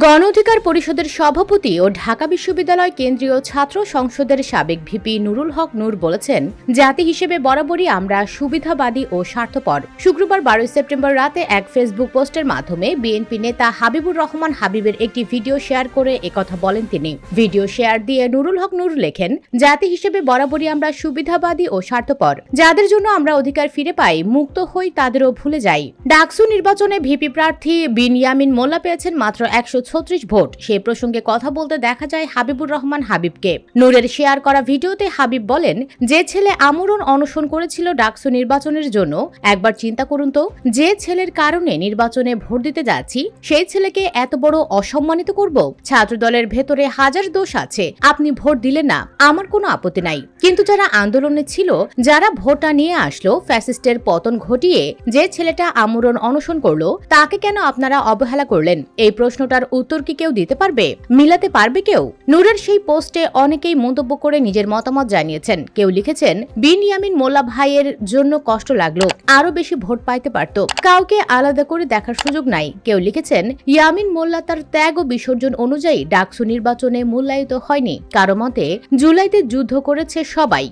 গণ অধিকার পরিষদের সভাপতি ও ঢাকা বিশ্ববিদ্যালয় কেন্দ্রীয় ছাত্র সংসদের সাবেক ভিপি নুরুল হক নূর বলেছেন, জাতি হিসেবে বরাবরই আমরা সুবিধাবাদী ও স্বার্থপর। শুক্রবার 12 সেপ্টেম্বর রাতে এক ফেসবুক পোস্টের মাধ্যমে বিএনপি নেতা হাবিবুর রহমান হাবিবের একটি ভিডিও শেয়ার করে একথা বলেন তিনি। ভিডিও শেয়ার দিয়ে নুরুল হক নূর লেখেন, জাতি হিসেবে বরাবরই আমরা সুবিধাবাদী ও স্বার্থপর। যাদের জন্য আমরা অধিকার ফিরে পাই, মুক্ত হই, তাদেরও ভুলে যাই। ডাকসু নির্বাচনে ভিপি প্রার্থী বিনয়ামিন মোল্লা পেয়েছেন মাত্র 136 ভোট। সে প্রসঙ্গে কথা বলতে দেখা যায় হাবিবুর রহমান হাবিবকে। নূরের শেয়ার করা ভিডিওতে হাবিব বলেন, যে ছেলে আমরণ অনশন করেছিল ডাকসু নির্বাচনের জন্য, একবার চিন্তা করুন তো, যে ছেলের কারণে নির্বাচনে ভোট দিতে যাচ্ছি সেই ছেলেকে এত বড় অসম্মানিত করব। ছাত্র দলের ভেতরে হাজার দোষ আছে, আপনি ভোট দিলেন না, আমার কোনো আপত্তি নাই, কিন্তু যারা আন্দোলনে ছিল, যারা ভোটটা নিয়ে আসলো, ফ্যাসিস্টের পতন ঘটিয়ে যে ছেলেটা আমরণ অনশন করলো, তাকে কেন আপনারা অবহেলা করলেন? এই প্রশ্নটার উত্তর কি কেউ দিতে পারবে? মিলাতে পারবে কেউ? নূরের সেই পোস্টে অনেকেই মন্তব্য করে নিজের মতামত জানিয়েছেন। কেউ লিখেছেন, বিনয়ামিন মোল্লা ভাইয়ের জন্য কষ্ট লাগলো, আরো বেশি ভোট পাইতে পারত, কাউকে আলাদা করে দেখার সুযোগ নাই। কেউ লিখেছেন, ইয়ামিন মোল্লা তার ত্যাগ ও বিসর্জন অনুযায়ী ডাকসু নির্বাচনে মূল্যায়িত হয়নি। কারো মতে, জুলাইতে যুদ্ধ করেছে সবাই।